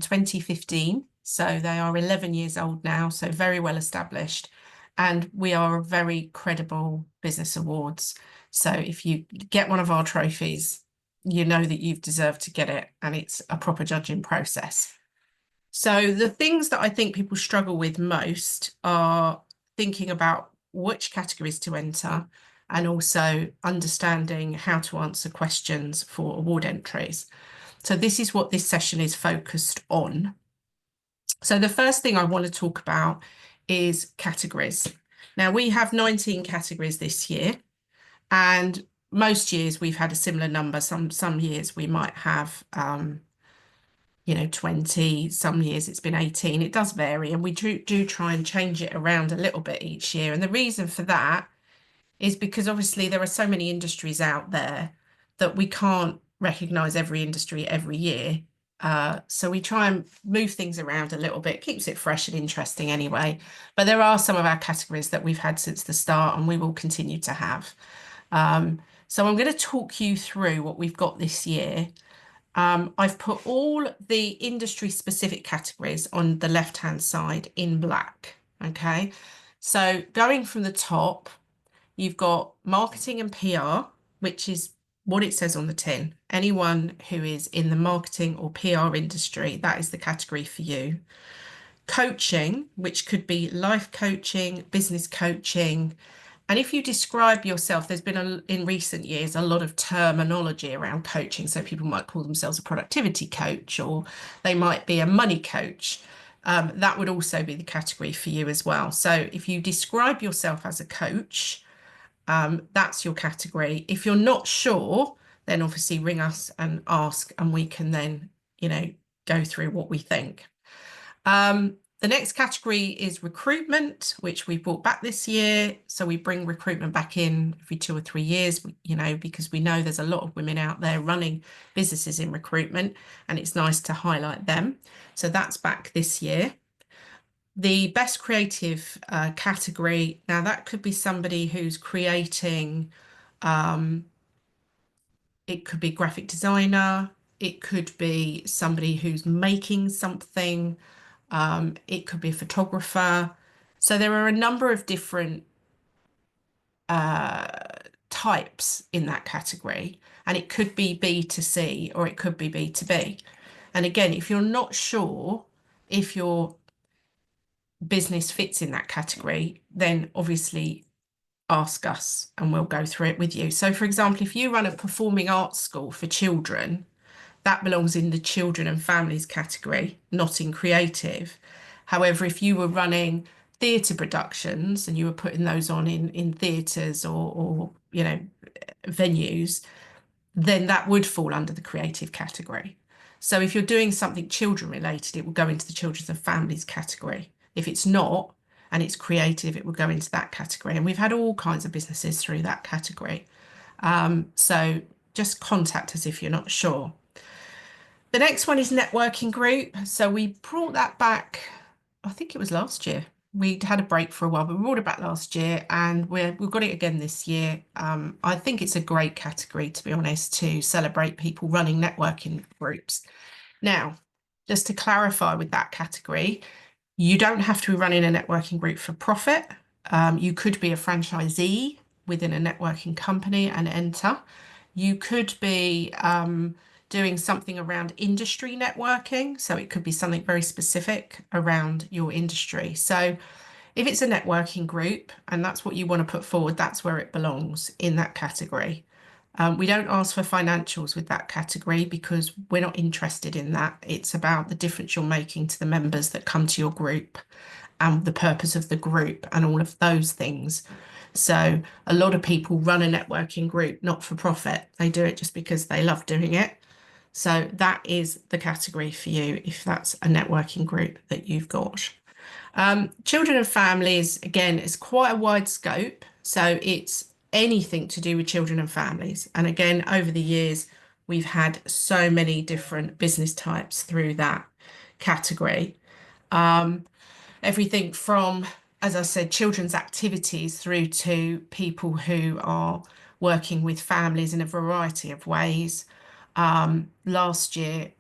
2015. So they are 11 years old now, so very well established. And we are a very credible business awards. So if you get one of our trophies, you know that you've deserved to get it, and it's a proper judging process. So the things that I think people struggle with most are thinking about which categories to enter and also understanding how to answer questions for award entries. So this is what this session is focused on. So the first thing I want to talk about is categories. Now we have 19 categories this year, and most years we've had a similar number. Some years we might have 20, some years it's been 18. It does vary, and we do try and change it around a little bit each year. And the reason for that is because obviously there are so many industries out there that we can't recognise every industry every year. So we try and move things around a little bit, keeps it fresh and interesting anyway. But there are some of our categories that we've had since the start and we will continue to have. So I'm going to talk you through what we've got this year. I've put all the industry specific categories on the left-hand side in black. Okay, so going from the top, you've got marketing and PR, which is what it says on the tin. Anyone who is in the marketing or PR industry, that is the category for you. Coaching, which could be life coaching, business coaching. And if you describe yourself, there's been in recent years a lot of terminology around coaching. So people might call themselves a productivity coach, or they might be a money coach. That would also be the category for you as well. So if you describe yourself as a coach, that's your category. If you're not sure, then obviously ring us and ask, and we can then, go through what we think. The next category is recruitment, which we brought back this year. So we bring recruitment back in every 2 or 3 years, because we know there's a lot of women out there running businesses in recruitment, and it's nice to highlight them. So that's back this year. The best creative category, now that could be somebody who's creating, it could be graphic designer, it could be somebody who's making something, it could be a photographer. So there are a number of different types in that category, and it could be B to C or it could be B to B. And again, if you're not sure if your business fits in that category, then obviously ask us and we'll go through it with you. So for example, if you run a performing arts school for children, that belongs in the children and families category, not in creative. However, if you were running theatre productions and you were putting those on in theatres or venues, then that would fall under the creative category. So if you're doing something children related, it will go into the children's and families category. If it's not, and it's creative, it will go into that category. And we've had all kinds of businesses through that category. So just contact us if you're not sure. The next one is networking group. So we brought that back, I think it was last year. We'd had a break for a while, but we brought it back last year, and we've got it again this year. I think it's a great category, to be honest, to celebrate people running networking groups. Now, just to clarify with that category, you don't have to be running a networking group for profit. You could be a franchisee within a networking company and enter. You could be doing something around industry networking. So it could be something very specific around your industry. So if it's a networking group and that's what you want to put forward, that's where it belongs in that category. We don't ask for financials with that category because we're not interested in that. It's about the difference you're making to the members that come to your group and the purpose of the group and all of those things. So a lot of people run a networking group not for profit. They do it just because they love doing it. So that is the category for you if that's a networking group that you've got. Children and families, again, is quite a wide scope. So it's anything to do with children and families. And again, over the years, we've had so many different business types through that category. Everything from, as I said, children's activities through to people who are working with families in a variety of ways. Last year,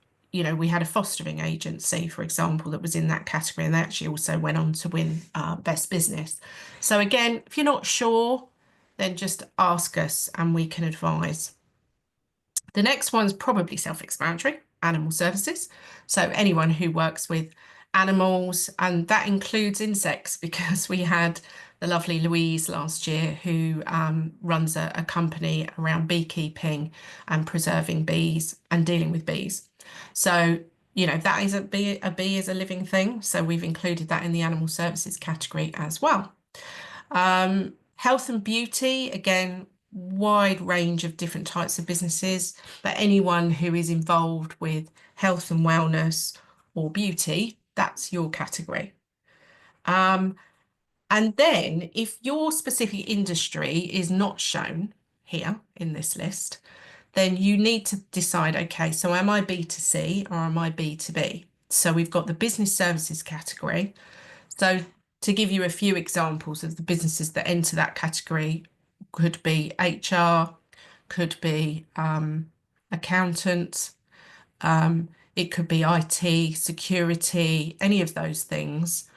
we had a fostering agency, for example, that was in that category, and they actually also went on to win Best Business. So again, if you're not sure, then just ask us and we can advise. The next one's probably self-explanatory, animal services. So anyone who works with animals, and that includes insects, because we had the lovely Louise last year who runs a company around beekeeping and preserving bees and dealing with bees. So, that is a bee is a living thing. So we've included that in the animal services category as well. Health and beauty, again, wide range of different types of businesses, but anyone who is involved with health and wellness or beauty, that's your category. And then if your specific industry is not shown here in this list, then you need to decide, okay, so am I B2C or am I B2B? So we've got the business services category. So to give you a few examples of the businesses that enter that category, could be HR, could be accountant, it could be IT, security, any of those things.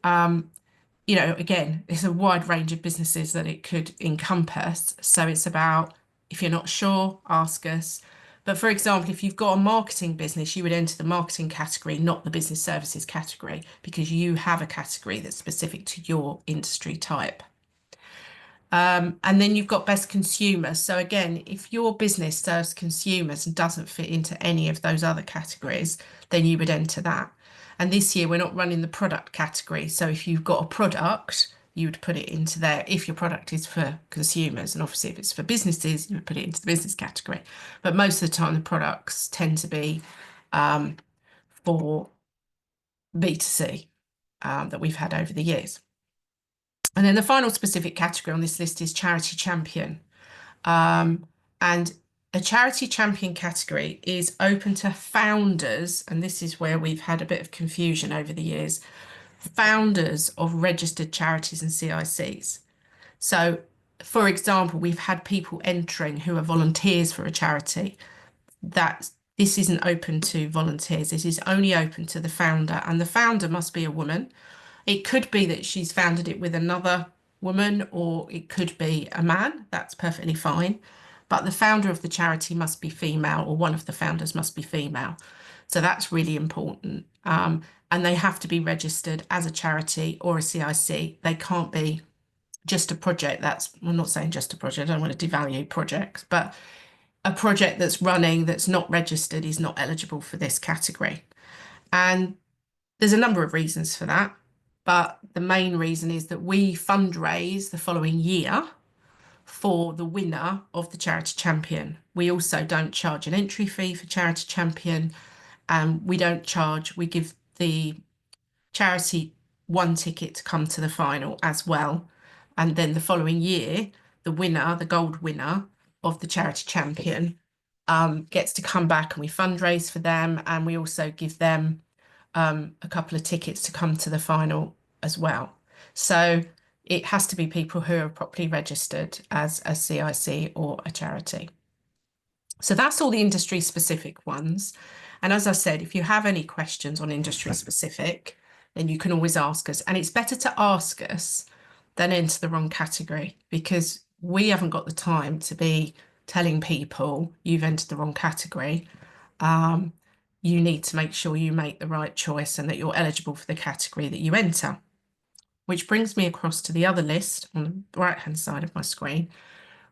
Again, it's a wide range of businesses that it could encompass. So it's about, if you're not sure, ask us. But for example, if you've got a marketing business, you would enter the marketing category, not the business services category, because you have a category that's specific to your industry type. And then you've got best consumer. So again, if your business serves consumers and doesn't fit into any of those other categories, then you would enter that. And this year we're not running the product category. So if you've got a product, you would put it into there if your product is for consumers. And obviously if it's for businesses, you would put it into the business category. But most of the time the products tend to be for B2C that we've had over the years. And then the final specific category on this list is charity champion. And a charity champion category is open to founders, and this is where we've had a bit of confusion over the years, founders of registered charities and CICs. So, for example, we've had people entering who are volunteers for a charity. This isn't open to volunteers. This is only open to the founder, and the founder must be a woman. It could be that she's founded it with another woman, or it could be a man. That's perfectly fine. But the founder of the charity must be female, or one of the founders must be female. So that's really important. And they have to be registered as a charity or a CIC. They can't be just a project. I'm not saying just a project. I don't want to devalue projects, but a project that's running that's not registered is not eligible for this category. And there's a number of reasons for that. But the main reason is that we fundraise the following year for the winner of the Charity Champion. We also don't charge an entry fee for Charity Champion. We give the charity one ticket to come to the final as well. And then the following year, the winner, the gold winner of the Charity Champion, gets to come back, and we fundraise for them. And we also give them a couple of tickets to come to the final as well. So it has to be people who are properly registered as a CIC or a charity. So that's all the industry specific ones. And as I said, if you have any questions on industry specific, then you can always ask us. And it's better to ask us than enter the wrong category, because we haven't got the time to be telling people you've entered the wrong category. You need to make sure you make the right choice and that you're eligible for the category that you enter. Which brings me across to the other list on the right-hand side of my screen,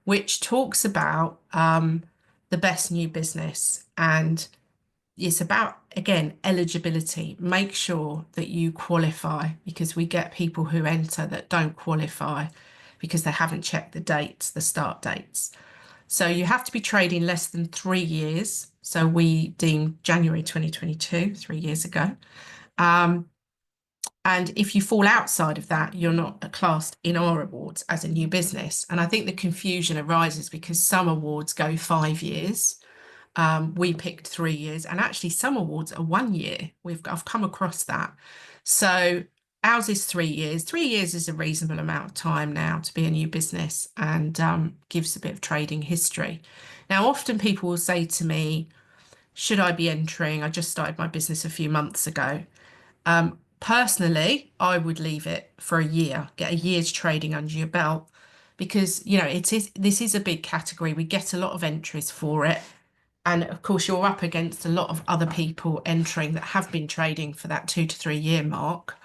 which talks about the best new business. And it's about, again, eligibility. Make sure that you qualify, because we get people who enter that don't qualify because they haven't checked the dates, the start dates. So you have to be trading less than 3 years. So we deemed January 2022, 3 years ago. And if you fall outside of that, you're not classed in our awards as a new business. And I think the confusion arises because some awards go 5 years. We picked 3 years, and actually some awards are 1 year. I've come across that. So ours is 3 years. 3 years is a reasonable amount of time now to be a new business, and gives a bit of trading history. Now, often people will say to me, Should I be entering? I just started my business a few months ago. Personally, I would leave it for a year, get a year's trading under your belt, because this is a big category. We get a lot of entries for it. And of course, you're up against a lot of other people entering that have been trading for that 2 to 3 year mark.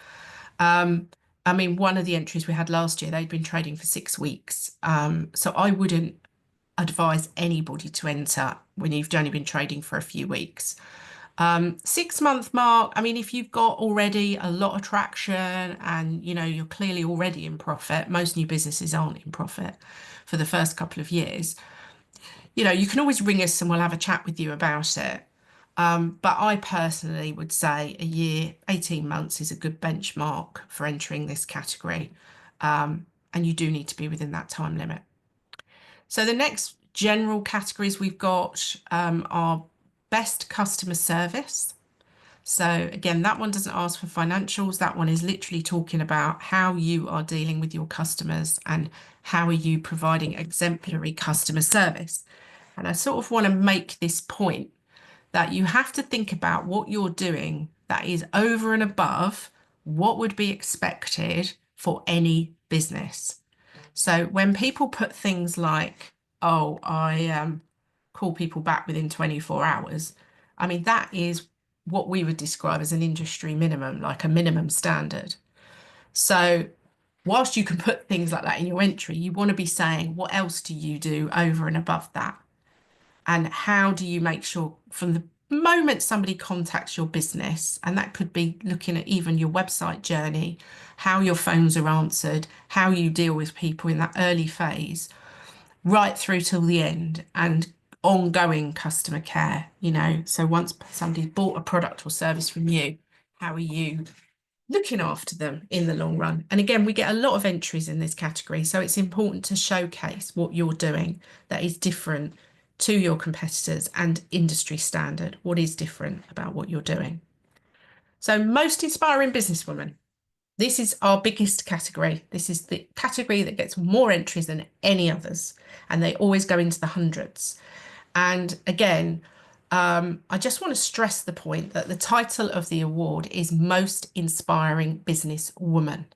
I mean, one of the entries we had last year, they'd been trading for 6 weeks. So I wouldn't advise anybody to enter when you've only been trading for a few weeks. 6 month mark, I mean, if you've got already a lot of traction and you're clearly already in profit, most new businesses aren't in profit for the first couple of years. You can always ring us and we'll have a chat with you about it. But I personally would say a year, 18 months is a good benchmark for entering this category. And you do need to be within that time limit. So the next general categories we've got are best customer service. So again, that one doesn't ask for financials. That one is literally talking about how you are dealing with your customers and how are you providing exemplary customer service. And I sort of want to make this point that you have to think about what you're doing that is over and above what would be expected for any business. So when people put things like, oh, I call people back within 24 hours, I mean, that is what we would describe as an industry minimum, like a minimum standard. So whilst you can put things like that in your entry, you want to be saying, what else do you do over and above that? And how do you make sure from the moment somebody contacts your business, and that could be looking at even your website journey, how your phones are answered, how you deal with people in that early phase, right through till the end, and ongoing customer care, So once somebody's bought a product or service from you, how are you looking after them in the long run? And again, we get a lot of entries in this category, so it's important to showcase what you're doing that is different to your competitors and industry standard. What is different about what you're doing? So most inspiring businesswoman. This is our biggest category. This is the category that gets more entries than any others, and they always go into the hundreds. And again, I just want to stress the point that the title of the award is Most Inspiring Business Woman.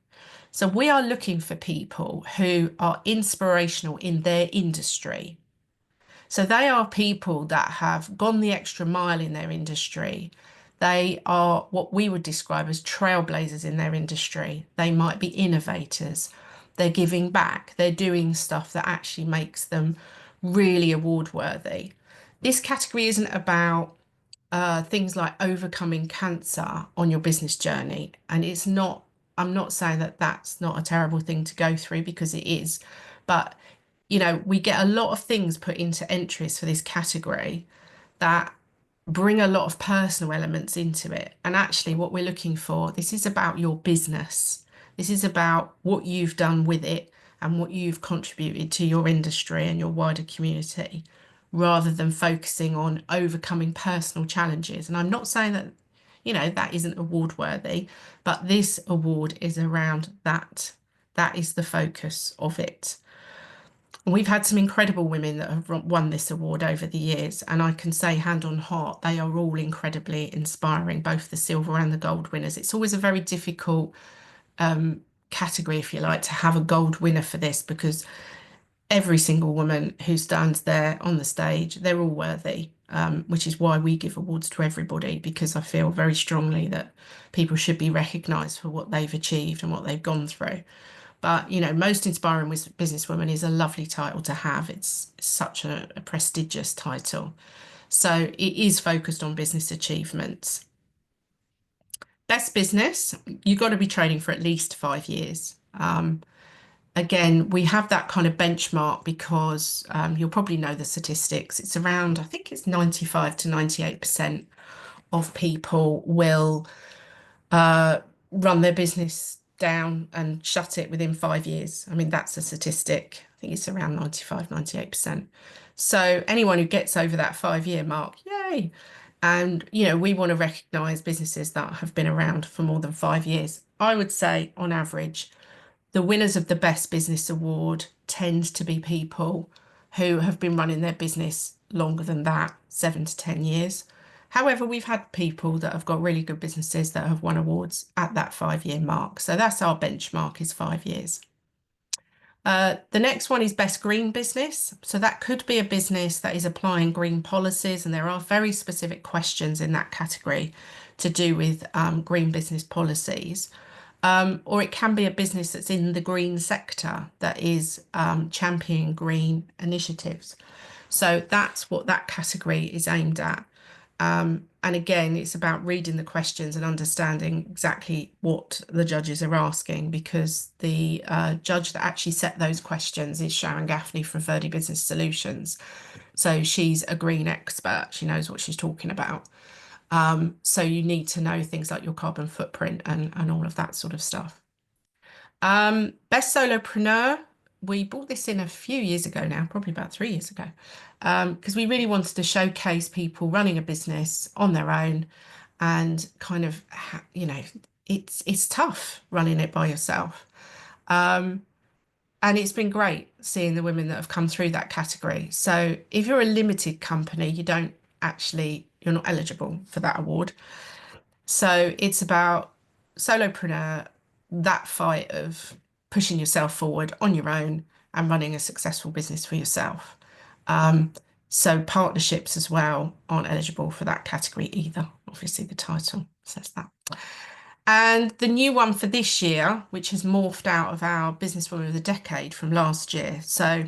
So we are looking for people who are inspirational in their industry. So they are people that have gone the extra mile in their industry. They are what we would describe as trailblazers in their industry. They might be innovators. They're giving back. They're doing stuff that actually makes them really award worthy. This category isn't about things like overcoming cancer on your business journey. And I'm not saying that that's not a terrible thing to go through, because it is. But, we get a lot of things put into entries for this category that bring a lot of personal elements into it. And actually, what we're looking for, this is about your business. This is about what you've done with it and what you've contributed to your industry and your wider community, rather than focusing on overcoming personal challenges. And I'm not saying that, that isn't award worthy, but this award is around that. That is the focus of it. And we've had some incredible women that have won this award over the years, and I can say hand on heart, they are all incredibly inspiring, both the silver and the gold winners. It's always a very difficult category, if you like, to have a gold winner for this, because every single woman who stands there on the stage, they're all worthy, which is why we give awards to everybody, because I feel very strongly that people should be recognised for what they've achieved and what they've gone through. But, Most Inspiring Businesswoman is a lovely title to have. It's such a prestigious title. So it is focused on business achievements. Best business, you've got to be trading for at least 5 years. Again, we have that kind of benchmark because you'll probably know the statistics. It's around, I think it's 95 to 98% of people will run their business down and shut it within 5 years. I mean, that's a statistic. I think it's around 95, 98%. So anyone who gets over that 5 year mark, yay. And, we want to recognise businesses that have been around for more than 5 years. I would say on average, the winners of the Best Business Award tend to be people who have been running their business longer than that, 7 to 10 years. However, we've had people that have got really good businesses that have won awards at that 5-year mark. So that's our benchmark, is 5 years. The next one is best green business. So that could be a business that is applying green policies, and there are very specific questions in that category to do with green business policies. Or it can be a business that's in the green sector that is championing green initiatives. So that's what that category is aimed at. And again, it's about reading the questions and understanding exactly what the judges are asking, because the judge that actually set those questions is Sharon Gaffney from Verdi Business Solutions. So she's a green expert. She knows what she's talking about. So you need to know things like your carbon footprint and all of that sort of stuff. Best solopreneur. We brought this in a few years ago now, probably about 3 years ago, because we really wanted to showcase people running a business on their own, and kind of, it's tough running it by yourself. And it's been great seeing the women that have come through that category. So if you're a limited company, you're not eligible for that award. So it's about solopreneur, that fight of pushing yourself forward on your own and running a successful business for yourself. So partnerships as well aren't eligible for that category either. Obviously, the title says that. And the new one for this year, which has morphed out of our Businesswoman of the Decade from last year. So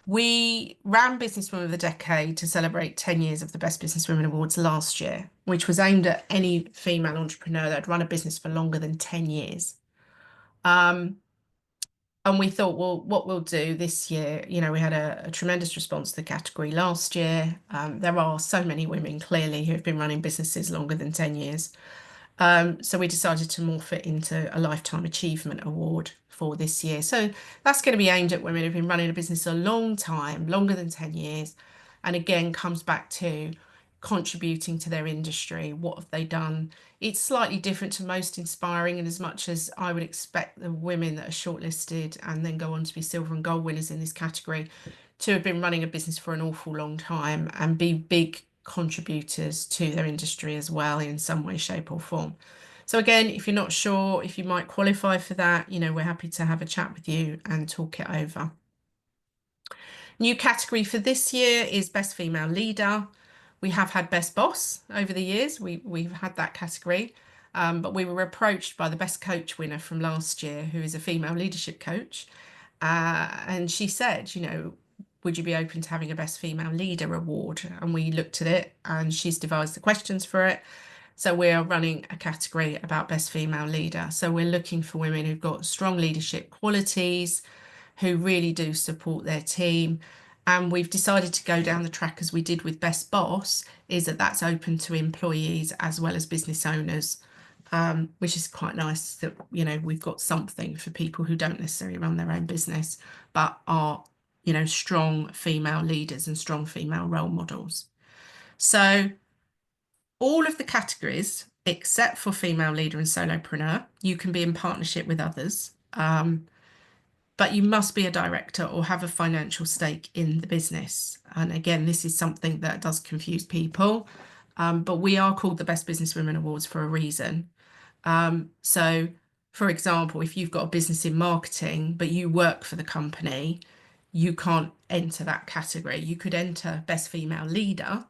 we ran Businesswoman of the Decade to celebrate 10 years of the Best Businesswomen Awards last year, which was aimed at any female entrepreneur that had run a business for longer than 10 years. And we thought, well, what we'll do this year, we had a tremendous response to the category last year. There are so many women clearly who have been running businesses longer than 10 years. So we decided to morph it into a Lifetime Achievement Award for this year. So that's going to be aimed at women who've been running a business a long time, longer than 10 years. And again, comes back to contributing to their industry. What have they done? It's slightly different to Most Inspiring, in as much as I would expect the women that are shortlisted and then go on to be silver and gold winners in this category to have been running a business for an awful long time and be big contributors to their industry as well in some way, shape or form. So again, if you're not sure if you might qualify for that, we're happy to have a chat with you and talk it over. New category for this year is Best Female Leader. We have had Best Boss over the years. We've had that category, but we were approached by the Best Coach winner from last year, who is a female leadership coach. And she said, would you be open to having a Best Female Leader award? And we looked at it, and she's devised the questions for it. So we're running a category about Best Female Leader. So we're looking for women who've got strong leadership qualities, who really do support their team. And we've decided to go down the track as we did with Best Boss, is that that's open to employees as well as business owners, which is quite nice that, we've got something for people who don't necessarily run their own business, but are, strong female leaders and strong female role models. So all of the categories, except for female leader and solopreneur, you can be in partnership with others. But you must be a director or have a financial stake in the business. And again, this is something that does confuse people, but we are called the Best Businesswomen Awards for a reason. So, for example, if you've got a business in marketing, but you work for the company, you can't enter that category. You could enter Best Female Leader,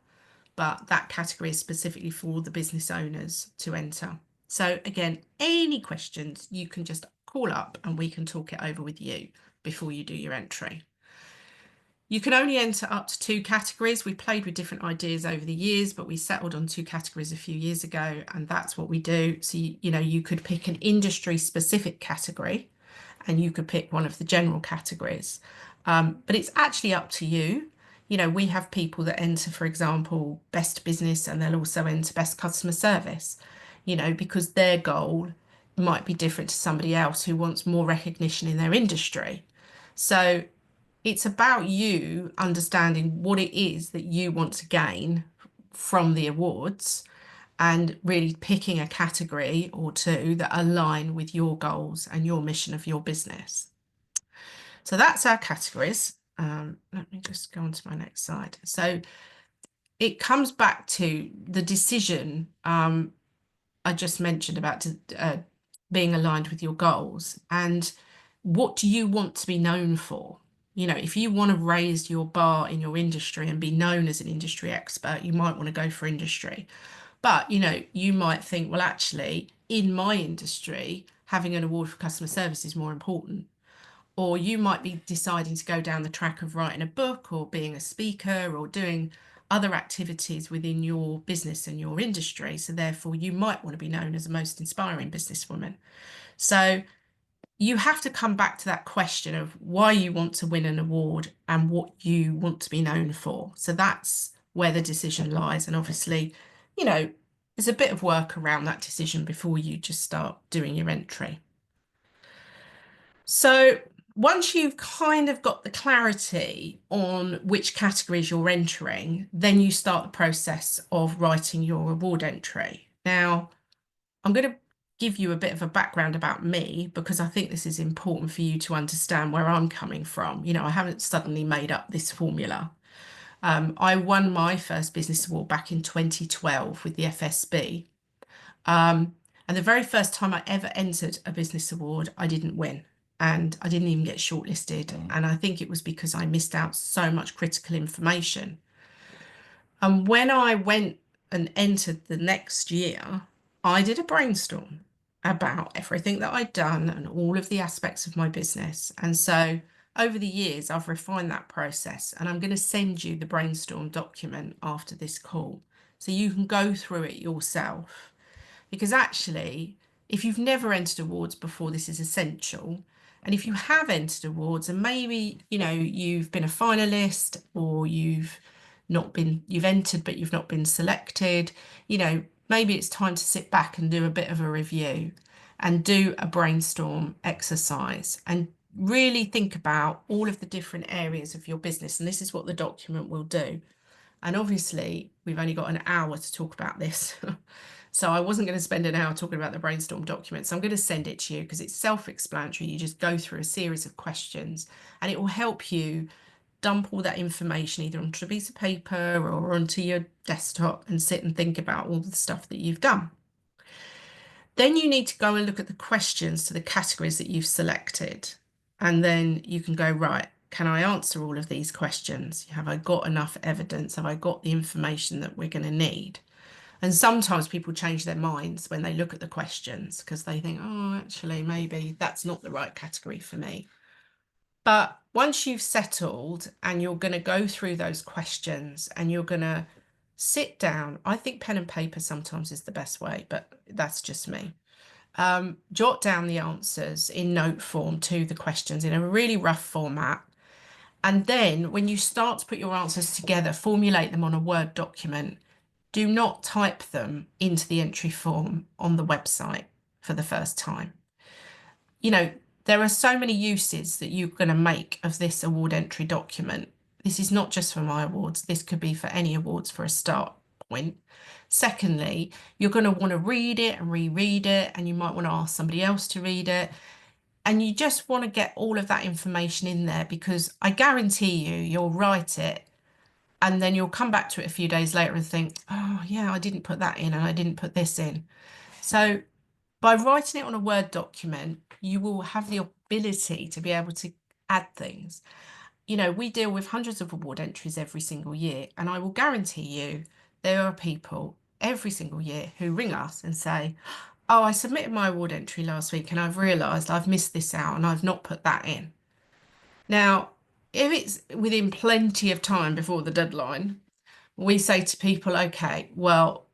but that category is specifically for the business owners to enter. So again, any questions, you can just call up and we can talk it over with you before you do your entry. You can only enter up to 2 categories. We played with different ideas over the years, but we settled on 2 categories a few years ago, and that's what we do. So, you could pick an industry specific category and you could pick one of the general categories. But it's actually up to you. We have people that enter, for example, Best Business, and they'll also enter Best Customer Service, because their goal might be different to somebody else who wants more recognition in their industry. So it's about you understanding what it is that you want to gain from the awards and really picking a category or 2 that align with your goals and your mission of your business. So that's our categories. Let me just go on to my next slide. So it comes back to the decision I just mentioned about being aligned with your goals, and what do you want to be known for? You know, if you want to raise your bar in your industry and be known as an industry expert, you might want to go for industry. But, you know, you might think, well, actually, in my industry, having an award for customer service is more important. Or you might be deciding to go down the track of writing a book or being a speaker or doing other activities within your business and your industry. So therefore, you might want to be known as the most inspiring businesswoman. So you have to come back to that question of why you want to win an award and what you want to be known for. So that's where the decision lies. And obviously, you know, there's a bit of work around that decision before you just start doing your entry. So once you've kind of got the clarity on which categories you're entering, then you start the process of writing your award entry. Now, I'm going to give you a bit of a background about me because I think this is important for you to understand where I'm coming from. You know, I haven't suddenly made up this formula. I won my first business award back in 2012 with the FSB. And the very first time I ever entered a business award, I didn't win. And I didn't even get shortlisted. And I think it was because I missed out so much critical information. And when I went and entered the next year, I did a brainstorm about everything that I'd done and all of the aspects of my business. And so over the years, I've refined that process, and I'm going to send you the brainstorm document after this call so you can go through it yourself. Because actually, if you've never entered awards before, this is essential. And if you have entered awards and maybe, you know, you've been a finalist or you've entered, but you've not been selected, you know, maybe it's time to sit back and do a bit of a review and do a brainstorm exercise and really think about all of the different areas of your business. And this is what the document will do. And obviously, we've only got an hour to talk about this. So I wasn't going to spend an hour talking about the brainstorm document. So I'm going to send it to you because it's self-explanatory. You just go through a series of questions and it will help you dump all that information either onto a piece of paper or onto your desktop and sit and think about all the stuff that you've done. Then you need to go and look at the questions to the categories that you've selected. And then you can go, right, can I answer all of these questions? Have I got enough evidence? Have I got the information that we're going to need? And sometimes people change their minds when they look at the questions because they think, oh, actually, maybe that's not the right category for me. But once you've settled and you're going to go through those questions and you're going to sit down, I think pen and paper sometimes is the best way, but that's just me. Jot down the answers in note form to the questions in a really rough format. And then when you start to put your answers together, formulate them on a Word document. Do not type them into the entry form on the website for the first time. You know, there are so many uses that you're going to make of this award entry document. This is not just for my awards. This could be for any awards for a start point. Secondly, you're going to want to read it and reread it, and you might want to ask somebody else to read it. And you just want to get all of that information in there because I guarantee you'll write it and then you'll come back to it a few days later and think, oh, yeah, I didn't put that in and I didn't put this in. So by writing it on a Word document, you will have the ability to be able to add things. You know, we deal with hundreds of award entries every single year, and I will guarantee you there are people every single year who ring us and say, oh, I submitted my award entry last week and I've realised I've missed this out and I've not put that in. Now, if it's within plenty of time before the deadline, we say to people, okay, well,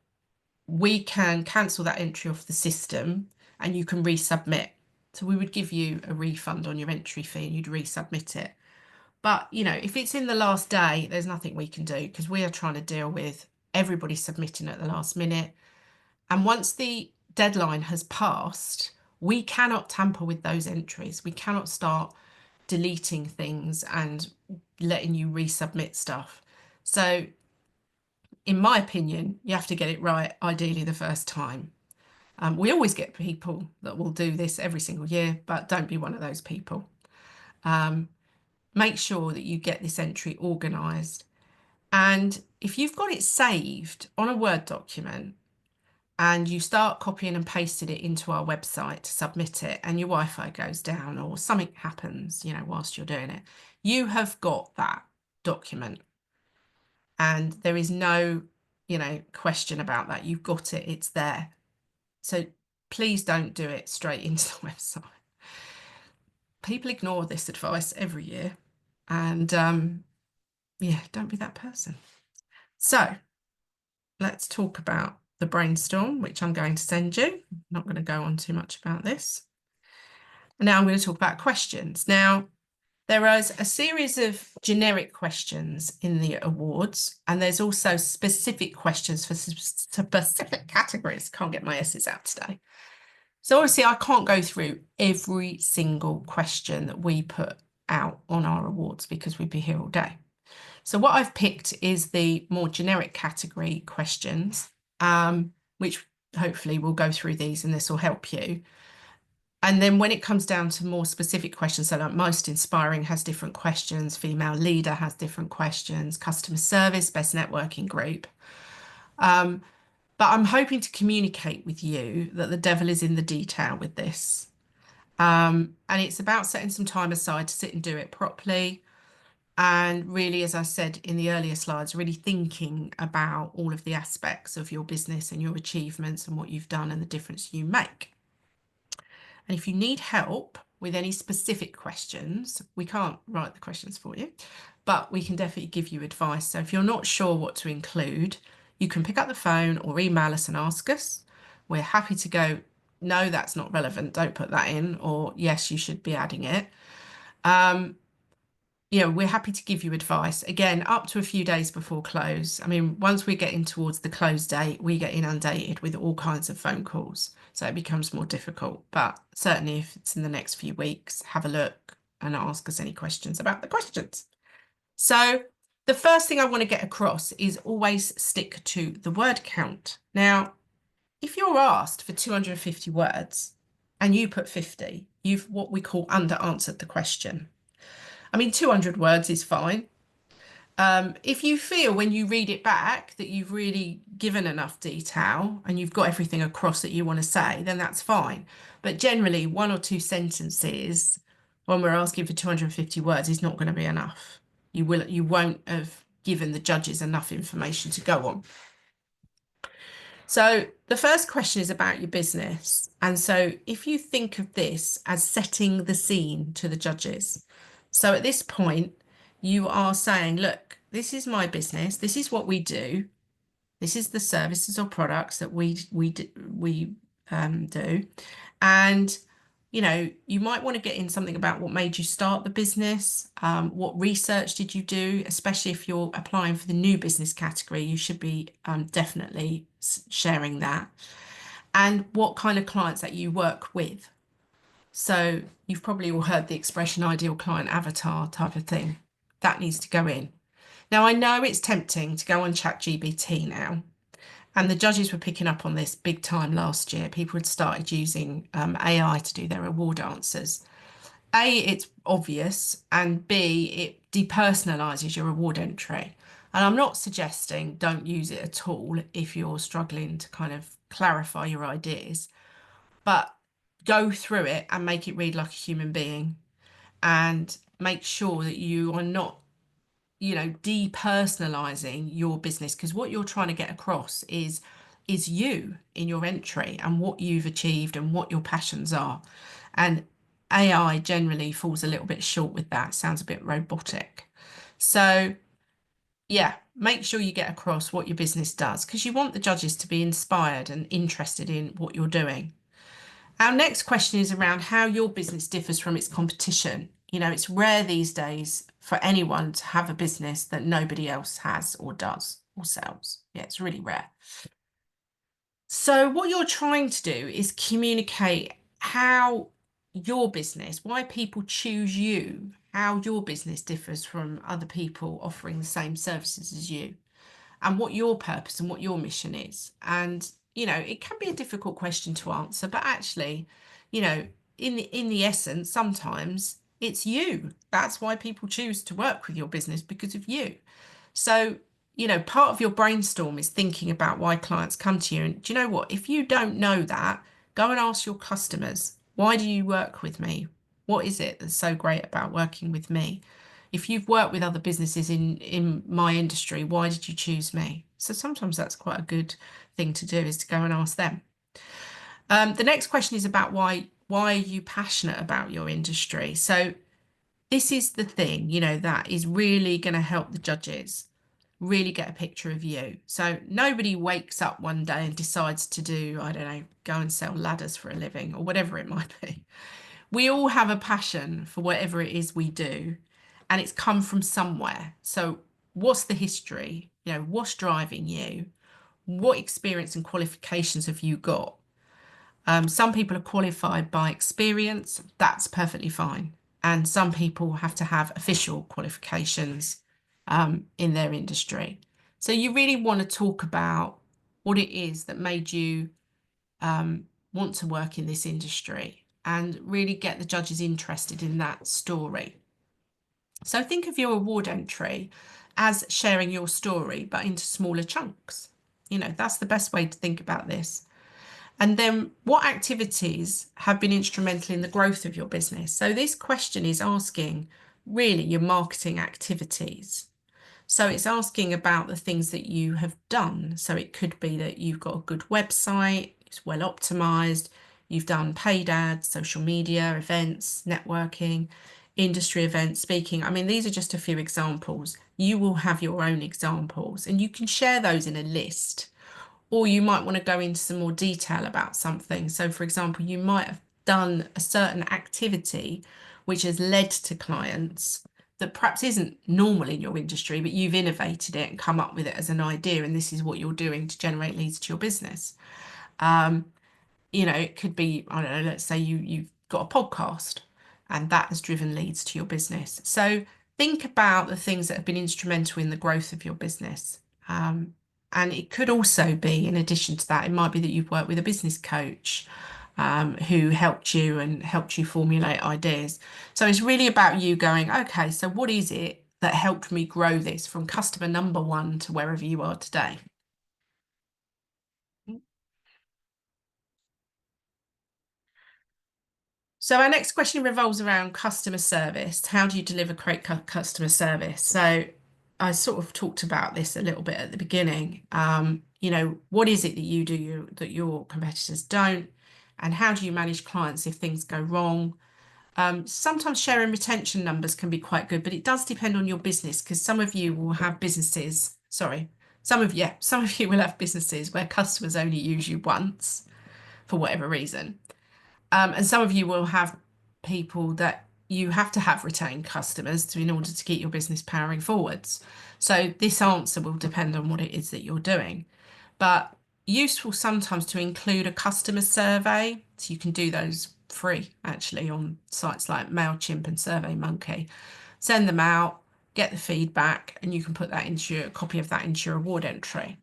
we can cancel that entry off the system and you can resubmit. So we would give you a refund on your entry fee and you'd resubmit it. But, you know, if it's in the last day, there's nothing we can do because we are trying to deal with everybody submitting at the last minute. And once the deadline has passed, we cannot tamper with those entries. We cannot start deleting things and letting you resubmit stuff. So in my opinion, you have to get it right, ideally the first time. We always get people that will do this every single year, but don't be one of those people. Make sure that you get this entry organised. And if you've got it saved on a Word document and you start copying and pasting it into our website to submit it, and your Wi-Fi goes down or something happens, whilst you're doing it, you have got that document. And there is no, question about that. You've got it, it's there. So please don't do it straight into the website. People ignore this advice every year. And yeah, don't be that person. So let's talk about the brainstorm, which I'm going to send you. I'm not going to go on too much about this. And now I'm going to talk about questions. Now, there is a series of generic questions in the awards, and there's also specific questions for specific categories. Can't get my S's out today. So obviously I can't go through every single question that we put out on our awards because we'd be here all day. So what I've picked is the more generic category questions, which hopefully we'll go through these and this will help you. And then when it comes down to more specific questions, so like most inspiring has different questions, female leader has different questions, customer service, best networking group. But I'm hoping to communicate with you that the devil is in the detail with this. And it's about setting some time aside to sit and do it properly. And really, as I said in the earlier slides, really thinking about all of the aspects of your business and your achievements and what you've done and the difference you make. And if you need help with any specific questions, we can't write the questions for you, but we can definitely give you advice. So if you're not sure what to include, you can pick up the phone or email us and ask us. We're happy to go, no, that's not relevant, don't put that in, or yes, you should be adding it. We're happy to give you advice, again, up to a few days before close. I mean, once we're getting towards the close date, we get inundated with all kinds of phone calls. So it becomes more difficult. But certainly if it's in the next few weeks, have a look and ask us any questions about the questions. So the first thing I want to get across is always stick to the word count. Now, if you're asked for 250 words and you put 50, you've what we call under-answered the question. I mean, 200 words is fine. If you feel when you read it back that you've really given enough detail and you've got everything across that you want to say, then that's fine. But generally, 1 or 2 sentences when we're asking for 250 words is not going to be enough. You won't have given the judges enough information to go on. So the first question is about your business. And so if you think of this as setting the scene to the judges. So at this point, you are saying, look, this is my business. This is what we do. This is the services or products that we do. And, you might want to get in something about what made you start the business. What research did you do? Especially if you're applying for the new business category, you should be definitely sharing that. And what kind of clients that you work with. So you've probably all heard the expression ideal client avatar type of thing. That needs to go in. Now, I know it's tempting to go on ChatGPT now, and the judges were picking up on this big time last year. People had started using AI to do their award answers. A, it's obvious, and B, it depersonalizes your award entry. And I'm not suggesting don't use it at all if you're struggling to kind of clarify your ideas, but go through it and make it read like a human being and make sure that you are not, depersonalizing your business, because what you're trying to get across is you in your entry and what you've achieved and what your passions are. And AI generally falls a little bit short with that. Sounds a bit robotic. So yeah, make sure you get across what your business does, because you want the judges to be inspired and interested in what you're doing. Our next question is around how your business differs from its competition. It's rare these days for anyone to have a business that nobody else has or does or sells. Yeah, it's really rare. So what you're trying to do is communicate how your business, why people choose you, how your business differs from other people offering the same services as you, and what your purpose and what your mission is. And it can be a difficult question to answer, but actually, in the essence, sometimes it's you. That's why people choose to work with your business, because of you. So, part of your brainstorm is thinking about why clients come to you. And do you know what? If you don't know that, go and ask your customers, why do you work with me? What is it that's so great about working with me? If you've worked with other businesses in my industry, why did you choose me? So sometimes that's quite a good thing to do is to go and ask them. The next question is about why are you passionate about your industry? So this is the thing, that is really going to help the judges really get a picture of you. So nobody wakes up one day and decides to do, I don't know, go and sell ladders for a living or whatever it might be. We all have a passion for whatever it is we do, and it's come from somewhere. So what's the history? What's driving you? What experience and qualifications have you got? Some people are qualified by experience. That's perfectly fine. And some people have to have official qualifications in their industry. So you really want to talk about what it is that made you want to work in this industry and really get the judges interested in that story. So think of your award entry as sharing your story, but into smaller chunks. That's the best way to think about this. And then what activities have been instrumental in the growth of your business? So this question is asking really your marketing activities. So it's asking about the things that you have done. So it could be that you've got a good website, it's well optimized, you've done paid ads, social media, events, networking, industry events, speaking. I mean, these are just a few examples. You will have your own examples and you can share those in a list. Or you might want to go into some more detail about something. So, for example, you might have done a certain activity which has led to clients that perhaps isn't normal in your industry, but you've innovated it and come up with it as an idea, and this is what you're doing to generate leads to your business. It could be, I don't know, let's say you've got a podcast and that has driven leads to your business. So think about the things that have been instrumental in the growth of your business. And it could also be, in addition to that, it might be that you've worked with a business coach who helped you formulate ideas. So it's really about you going, okay, so what is it that helped me grow this from customer number one to wherever you are today? So our next question revolves around customer service. How do you deliver great customer service? So I sort of talked about this a little bit at the beginning. What is it that you do that your competitors don't? And how do you manage clients if things go wrong? Sometimes sharing retention numbers can be quite good, but it does depend on your business because some of you will have businesses, sorry, some of you will have businesses where customers only use you once for whatever reason. And some of you will have people that you have to have retained customers in order to keep your business powering forwards. So this answer will depend on what it is that you're doing. But useful sometimes to include a customer survey. So you can do those free actually on sites like MailChimp and SurveyMonkey. Send them out, get the feedback, and you can put that into a copy of that into your award entry.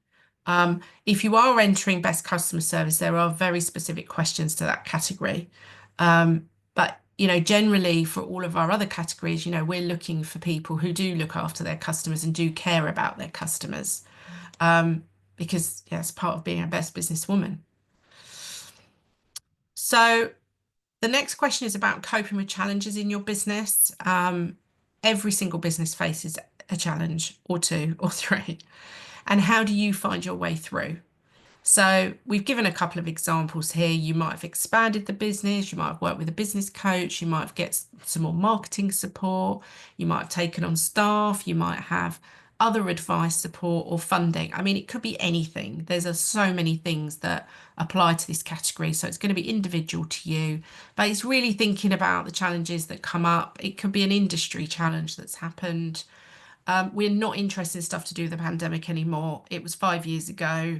If you are entering best customer service, there are very specific questions to that category. But generally for all of our other categories, we're looking for people who do look after their customers and do care about their customers. Because it's part of being a best businesswoman. So the next question is about coping with challenges in your business. Every single business faces a challenge or two or three. And how do you find your way through? So we've given a couple of examples here. You might have expanded the business, you might have worked with a business coach, you might have get some more marketing support, you might have taken on staff, you might have other advice, support or funding. I mean, it could be anything. There's so many things that apply to this category. So it's going to be individual to you, but it's really thinking about the challenges that come up. It could be an industry challenge that's happened. We're not interested in stuff to do with the pandemic anymore. It was 5 years ago.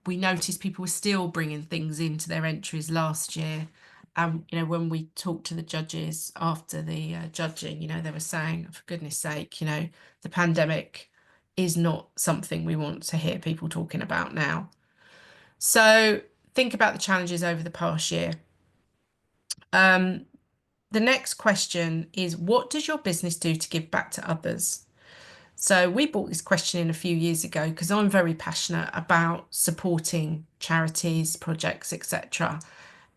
We noticed people were still bringing things into their entries last year. When we talked to the judges after the judging, they were saying, for goodness sake, the pandemic is not something we want to hear people talking about now. So think about the challenges over the past year. The next question is, what does your business do to give back to others? So we brought this question in a few years ago because I'm very passionate about supporting charities, projects, etc.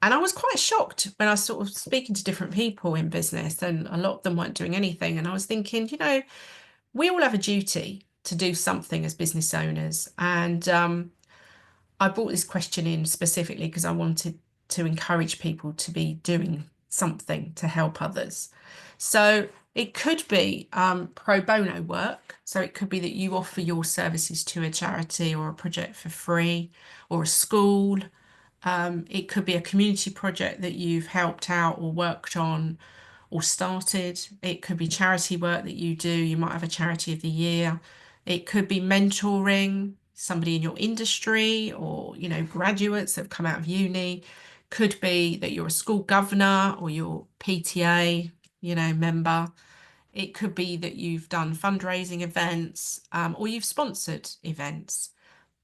And I was quite shocked when I was sort of speaking to different people in business, and a lot of them weren't doing anything. And I was thinking, we all have a duty to do something as business owners. And I brought this question in specifically because I wanted to encourage people to be doing something to help others. So it could be pro bono work. So it could be that you offer your services to a charity or a project for free, or a school. It could be a community project that you've helped out or worked on or started. It could be charity work that you do. You might have a charity of the year. It could be mentoring somebody in your industry, or, graduates that have come out of uni. Could be that you're a school governor or your PTA, member. It could be that you've done fundraising events, or you've sponsored events.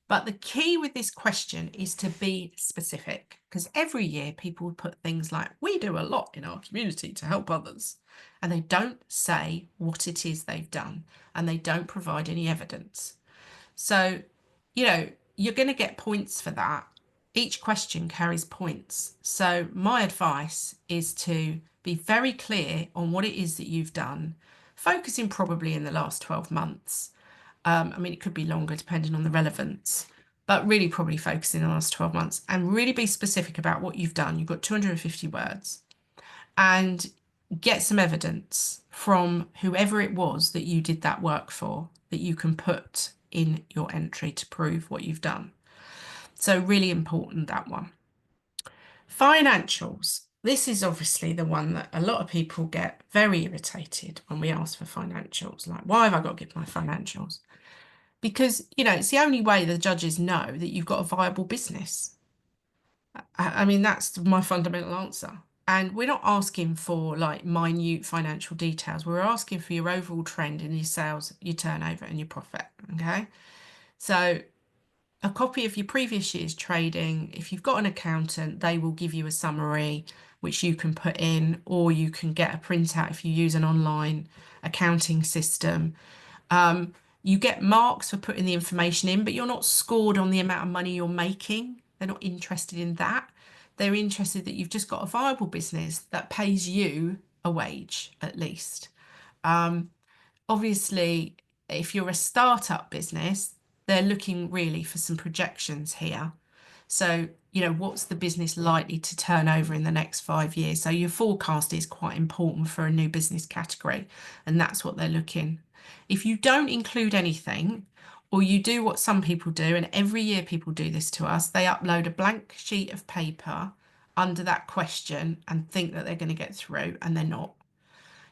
But the key with this question is to be specific, because every year people would put things like, we do a lot in our community to help others. And they don't say what it is they've done, and they don't provide any evidence. So, you're going to get points for that. Each question carries points. So my advice is to be very clear on what it is that you've done, focusing probably in the last 12 months. I mean, it could be longer depending on the relevance, but really probably focusing on the last 12 months, and really be specific about what you've done. You've got 250 words, and get some evidence from whoever it was that you did that work for that you can put in your entry to prove what you've done. So really important, that one. Financials. This is obviously the one that a lot of people get very irritated when we ask for financials. Like, why have I got to give my financials? Because, it's the only way the judges know that you've got a viable business. I mean, that's my fundamental answer. And we're not asking for like minute financial details. We're asking for your overall trend in your sales, your turnover, and your profit. Okay. So a copy of your previous year's trading. If you've got an accountant, they will give you a summary which you can put in, or you can get a printout if you use an online accounting system. You get marks for putting the information in, but you're not scored on the amount of money you're making. They're not interested in that. They're interested that you've just got a viable business that pays you a wage at least. Obviously, if you're a startup business, they're looking really for some projections here. So, what's the business likely to turn over in the next 5 years? So your forecast is quite important for a new business category, and that's what they're looking. If you don't include anything, or you do what some people do, and every year people do this to us, they upload a blank sheet of paper under that question and think that they're going to get through, and they're not.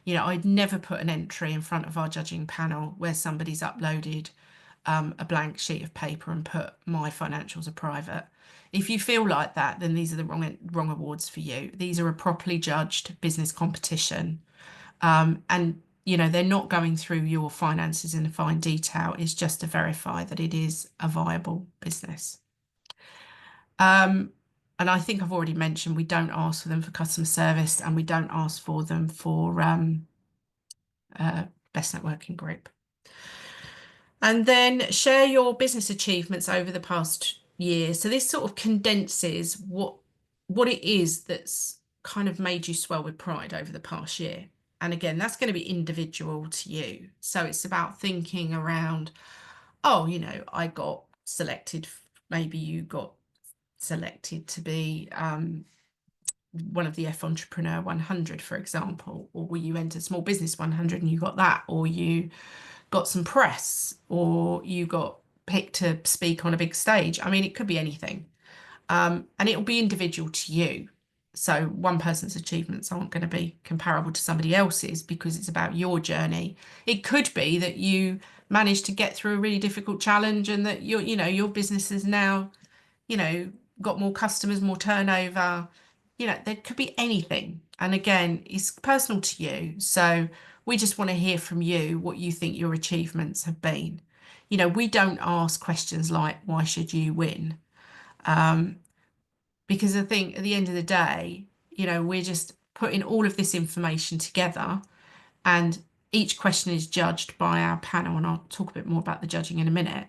I'd never put an entry in front of our judging panel where somebody's uploaded a blank sheet of paper and put my financials are private. If you feel like that, then these are the wrong awards for you. These are a properly judged business competition. And they're not going through your finances in fine detail. It's just to verify that it is a viable business. And I think I've already mentioned we don't ask for them for customer service, and we don't ask for them for best networking group. And then share your business achievements over the past year. So this sort of condenses what it is that's kind of made you swell with pride over the past year. And again, that's going to be individual to you. So it's about thinking around, oh, I got selected. Maybe you got selected to be one of the F Entrepreneur 100, for example, or you entered Small Business 100 and you got that, or you got some press, or you got picked to speak on a big stage. I mean, it could be anything. And it'll be individual to you. So one person's achievements aren't going to be comparable to somebody else's because it's about your journey. It could be that you managed to get through a really difficult challenge, and that your business is now, got more customers, more turnover. There could be anything. And again, it's personal to you. So we just want to hear from you what you think your achievements have been. We don't ask questions like, why should you win? Because I think at the end of the day, we're just putting all of this information together, and each question is judged by our panel, and I'll talk a bit more about the judging in a minute.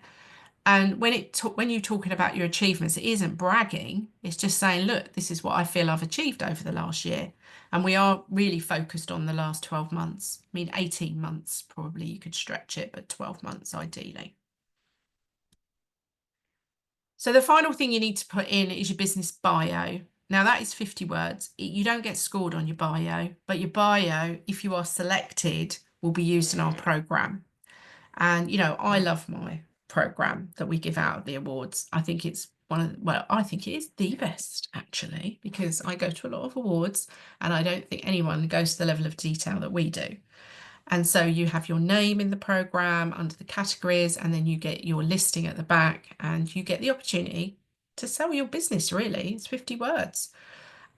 And when you're talking about your achievements, it isn't bragging. It's just saying, look, this is what I feel I've achieved over the last year. And we are really focused on the last 12 months. I mean, 18 months, probably you could stretch it, but 12 months ideally. So the final thing you need to put in is your business bio. Now that is 50 words. You don't get scored on your bio, but your bio, if you are selected, will be used in our program. And, you know, I love my program that we give out at the awards. I think it's I think it is the best actually, because I go to a lot of awards and I don't think anyone goes to the level of detail that we do. And so you have your name in the program under the categories, and then you get your listing at the back, and you get the opportunity to sell your business, really. It's 50 words.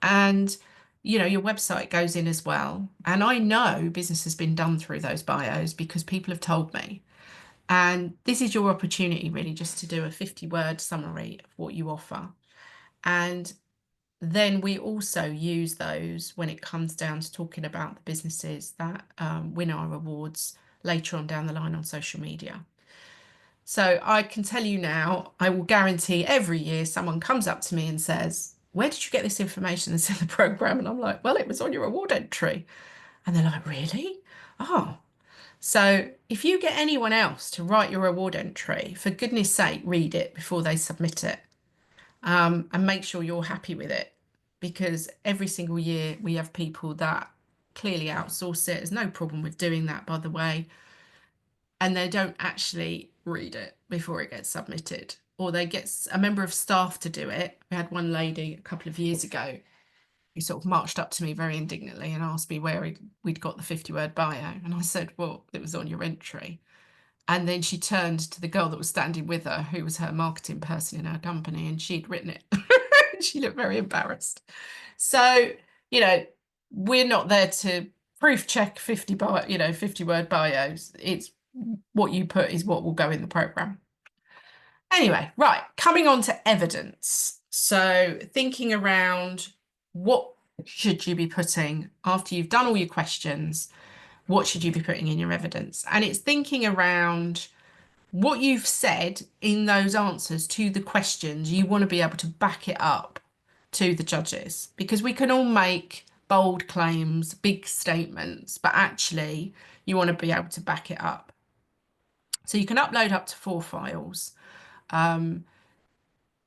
And, you know, your website goes in as well. And I know business has been done through those bios because people have told me. And this is your opportunity, really, just to do a 50-word summary of what you offer. And then we also use those when it comes down to talking about the businesses that win our awards later on down the line on social media. So I can tell you now, I will guarantee every year someone comes up to me and says, where did you get this information that's in the program? And I'm like, well, it was on your award entry. And they're like, really? Oh. So if you get anyone else to write your award entry, for goodness sake, read it before they submit it. And make sure you're happy with it, because every single year we have people that clearly outsource it. There's no problem with doing that, by the way, and they don't actually read it before it gets submitted, or they get a member of staff to do it. We had one lady a couple of years ago who sort of marched up to me very indignantly and asked me where we'd got the 50-word bio, and I said, well, it was on your entry. And then she turned to the girl that was standing with her, who was her marketing person in her company, and she'd written it. She looked very embarrassed. So, you know, we're not there to proof check 50-word bios. It's what you put is what will go in the program. Anyway, right, coming on to evidence. So thinking around what should you be putting after you've done all your questions, what should you be putting in your evidence? And it's thinking around what you've said in those answers to the questions. You want to be able to back it up to the judges, because we can all make bold claims, big statements, but actually you want to be able to back it up. So you can upload up to 4 files, PDFs,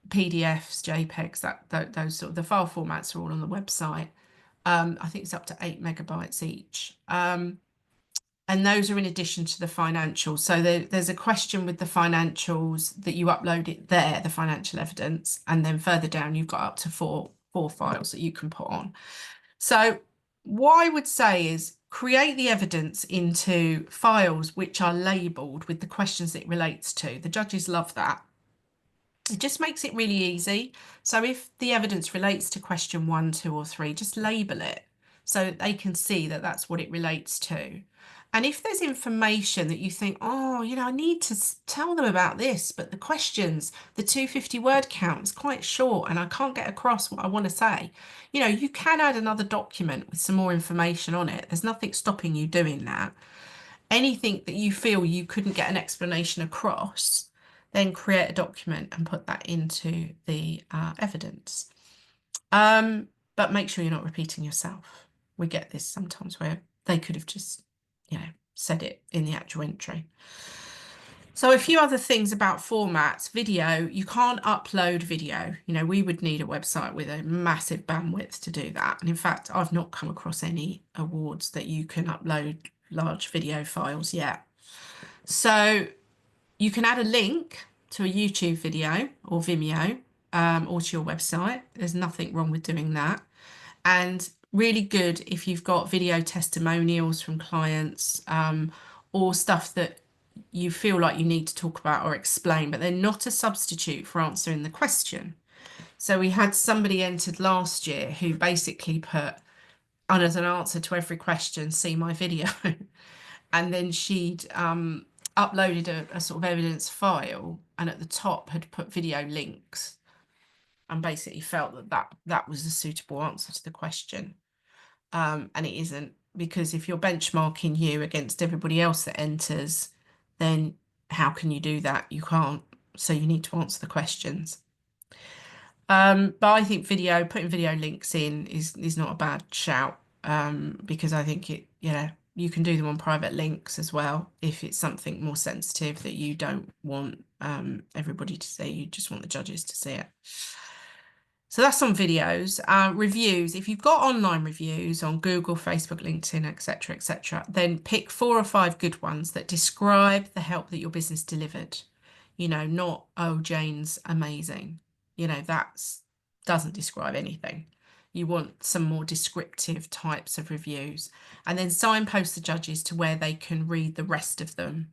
JPEGs, those sort of the file formats are all on the website. I think it's up to 8 megabytes each. And those are in addition to the financials. So there's a question with the financials that you upload it there, the financial evidence, and then further down you've got up to four files that you can put on. So what I would say is create the evidence into files which are labelled with the questions it relates to. The judges love that. It just makes it really easy. So if the evidence relates to question 1, 2, or 3, just label it so that they can see that that's what it relates to. And if there's information that you think, oh, you know, I need to tell them about this, but the questions, the 250-word count is quite short and I can't get across what I want to say, you know, you can add another document with some more information on it. There's nothing stopping you doing that. Anything that you feel you couldn't get an explanation across, then create a document and put that into the evidence. But make sure you're not repeating yourself. We get this sometimes where they could have just, you know, said it in the actual entry. So a few other things about formats. Video, you can't upload video. You know, we would need a website with a massive bandwidth to do that. And in fact, I've not come across any awards that you can upload large video files yet. So you can add a link to a YouTube video or Vimeo or to your website. There's nothing wrong with doing that. And really good if you've got video testimonials from clients or stuff that you feel like you need to talk about or explain, but they're not a substitute for answering the question. So we had somebody entered last year who basically put, and as an answer to every question, see my video. And then she'd uploaded a sort of evidence file and at the top had put video links and basically felt that was a suitable answer to the question. And it isn't. because if you're benchmarking you against everybody else that enters, then how can you do that? You can't. So you need to answer the questions. But I think putting video links in is not a bad shout, because I think you can do them on private links as well if it's something more sensitive that you don't want everybody to see. You just want the judges to see it. So that's on videos. Reviews. If you've got online reviews on Google, Facebook, LinkedIn, etc., then pick 4 or 5 good ones that describe the help that your business delivered. Not, oh, Jane's amazing. That's doesn't describe anything. You want some more descriptive types of reviews, and then signpost the judges to where they can read the rest of them,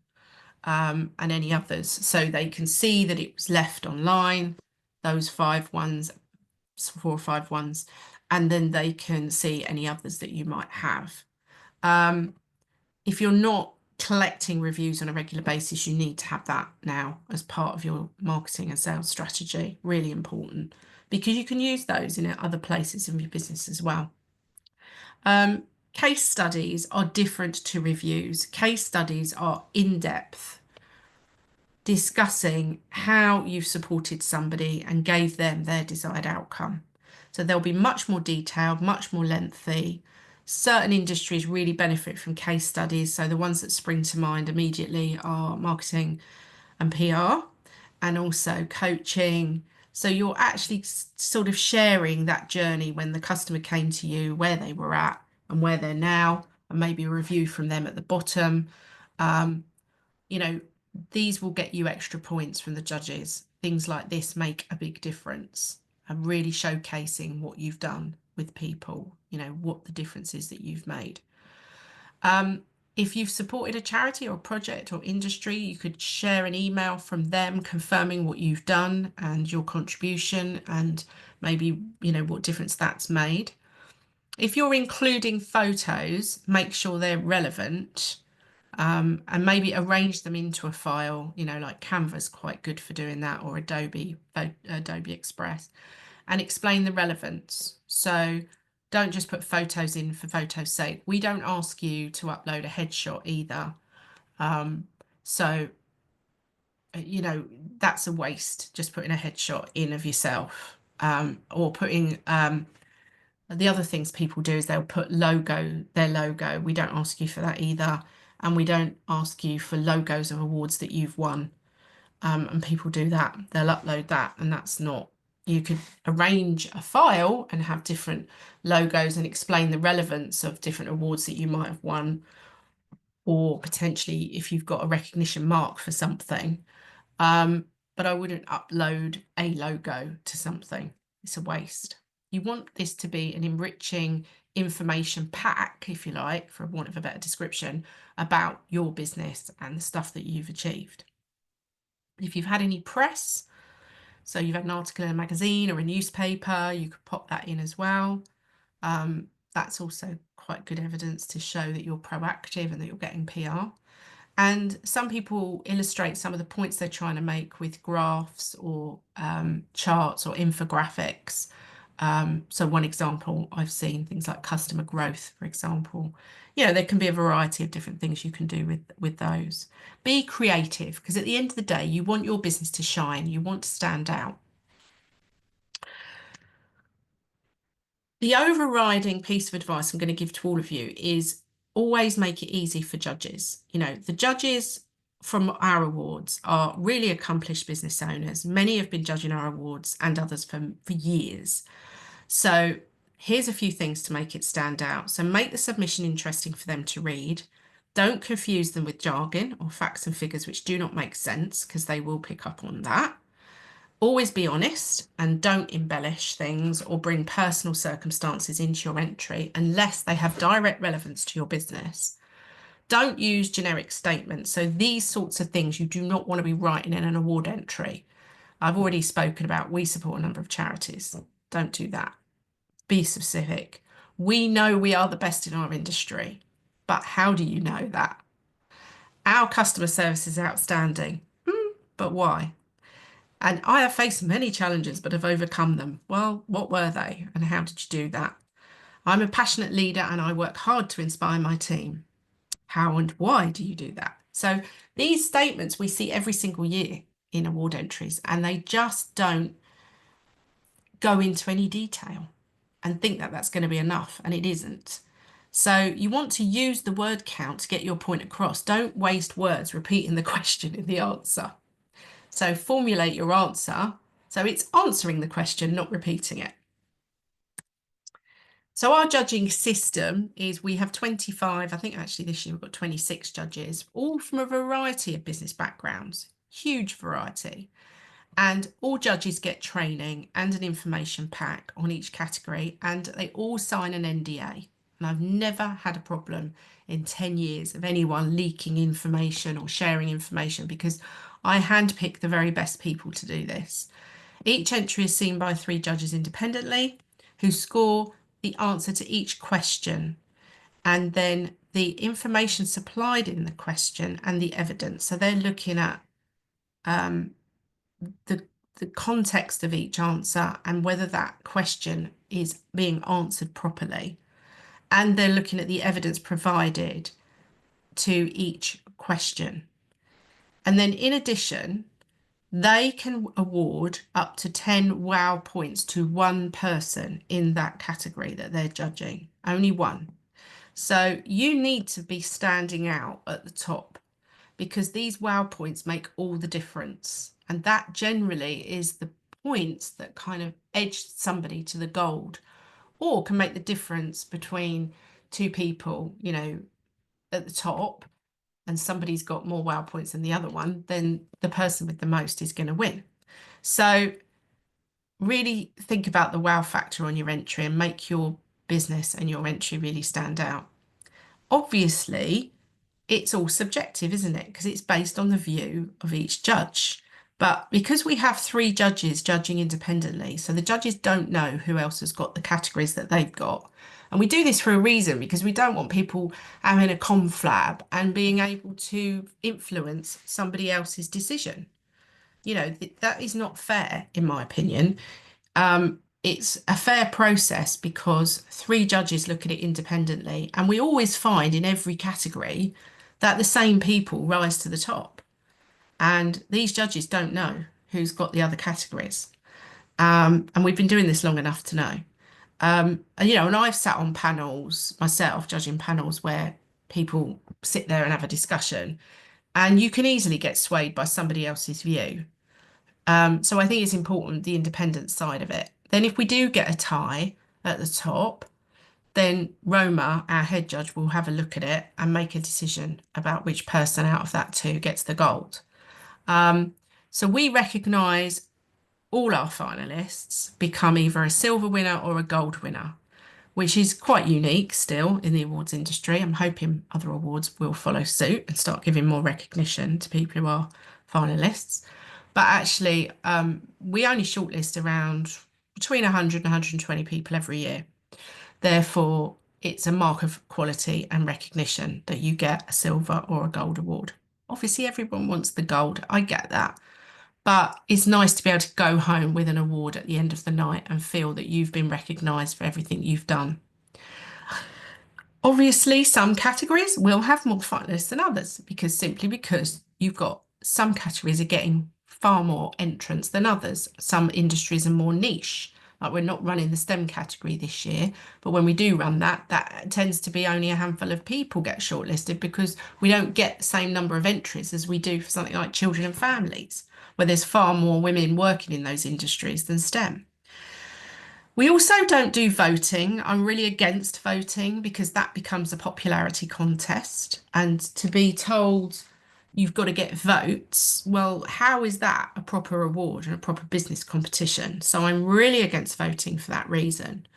and any others, so they can see that it was left online, those 4 or 5 ones, and then they can see any others that you might have. If you're not collecting reviews on a regular basis, you need to have that now as part of your marketing and sales strategy. Really important, because you can use those in other places in your business as well. Case studies are different to reviews. Case studies are in-depth, discussing how you've supported somebody and gave them their desired outcome. So they'll be much more detailed, much more lengthy. Certain industries really benefit from case studies. So the ones that spring to mind immediately are marketing and PR, and also coaching. So you're actually sort of sharing that journey when the customer came to you, where they were at and where they're now, and maybe a review from them at the bottom. These will get you extra points from the judges. Things like this make a big difference, and really showcasing what you've done with people, what the difference is that you've made. If you've supported a charity or project or industry, you could share an email from them confirming what you've done and your contribution, and maybe, what difference that's made. If you're including photos, make sure they're relevant. And maybe arrange them into a file, like Canva's quite good for doing that, or Adobe Express, and explain the relevance. So don't just put photos in for photo's sake. We don't ask you to upload a headshot either. So, that's a waste, just putting a headshot in of yourself, or putting the other things people do is they'll put their logo. We don't ask you for that either. And we don't ask you for logos of awards that you've won. And people do that. They'll upload that, and that's not. You could arrange a file and have different logos and explain the relevance of different awards that you might have won, or potentially if you've got a recognition mark for something. But I wouldn't upload a logo to something. It's a waste. You want this to be an enriching information pack, if you like, for want of a better description, about your business and the stuff that you've achieved. If you've had any press, so you've had an article in a magazine or a newspaper, you could pop that in as well. That's also quite good evidence to show that you're proactive and that you're getting PR. And some people illustrate some of the points they're trying to make with graphs or charts or infographics. So one example I've seen, things like customer growth, for example. There can be a variety of different things you can do with those. Be creative, because at the end of the day, you want your business to shine. You want to stand out. The overriding piece of advice I'm going to give to all of you is always make it easy for judges. The judges from our awards are really accomplished business owners. Many have been judging our awards and others for years. So here's a few things to make it stand out. So make the submission interesting for them to read. Don't confuse them with jargon or facts and figures which do not make sense, because they will pick up on that. Always be honest and don't embellish things or bring personal circumstances into your entry unless they have direct relevance to your business. Don't use generic statements. So these sorts of things you do not want to be writing in an award entry. I've already spoken about we support a number of charities. Don't do that. Be specific. We know we are the best in our industry, but how do you know that? Our customer service is outstanding. But why? And I have faced many challenges, but have overcome them. Well, what were they and how did you do that? I'm a passionate leader and I work hard to inspire my team. How and why do you do that? So these statements we see every single year in award entries, and they just don't go into any detail and think that that's going to be enough, and it isn't. So you want to use the word count to get your point across. Don't waste words repeating the question in the answer. So formulate your answer. So it's answering the question, not repeating it. So our judging system is we have 25, I think actually this year we've got 26 judges, all from a variety of business backgrounds, huge variety. And all judges get training and an information pack on each category, and they all sign an NDA. And I've never had a problem in 10 years of anyone leaking information or sharing information, because I handpick the very best people to do this. Each entry is seen by 3 judges independently who score the answer to each question, and then the information supplied in the question and the evidence. So they're looking at the context of each answer and whether that question is being answered properly. And they're looking at the evidence provided to each question. And then in addition, they can award up to 10 wow points to one person in that category that they're judging, only one. So you need to be standing out at the top, because these wow points make all the difference. And that generally is the points that kind of edge somebody to the gold, or can make the difference between 2 people, you know, at the top, and somebody's got more wow points than the other one, then the person with the most is going to win. So really think about the wow factor on your entry and make your business and your entry really stand out. Obviously, it's all subjective, isn't it? Because it's based on the view of each judge. But because we have 3 judges judging independently, so the judges don't know who else has got the categories that they've got. And we do this for a reason, because we don't want people having a conflab and being able to influence somebody else's decision. You know, that is not fair, in my opinion. It's a fair process because 3 judges look at it independently, and we always find in every category that the same people rise to the top, and these judges don't know who's got the other categories. And we've been doing this long enough to know. And, you know, and I've sat on panels myself, judging panels where people sit there and have a discussion, and you can easily get swayed by somebody else's view. So I think it's important, the independent side of it. Then if we do get a tie at the top, then Roma, our head judge, will have a look at it and make a decision about which person out of that 2 gets the gold. So we recognise all our finalists become either a silver winner or a gold winner, which is quite unique still in the awards industry. I'm hoping other awards will follow suit and start giving more recognition to people who are finalists. But actually, we only shortlist around between 100 and 120 people every year. Therefore, it's a mark of quality and recognition that you get a silver or a gold award. Obviously, everyone wants the gold. I get that. But it's nice to be able to go home with an award at the end of the night and feel that you've been recognised for everything you've done. Obviously, some categories will have more finalists than others, simply because you've got some categories are getting far more entrants than others. Some industries are more niche. Like, we're not running the STEM category this year, but when we do run that, that tends to be only a handful of people get shortlisted, because we don't get the same number of entries as we do for something like children and families, where there's far more women working in those industries than STEM. We also don't do voting. I'm really against voting, because that becomes a popularity contest. And to be told you've got to get votes, well, how is that a proper award and a proper business competition? So I'm really against voting for that reason.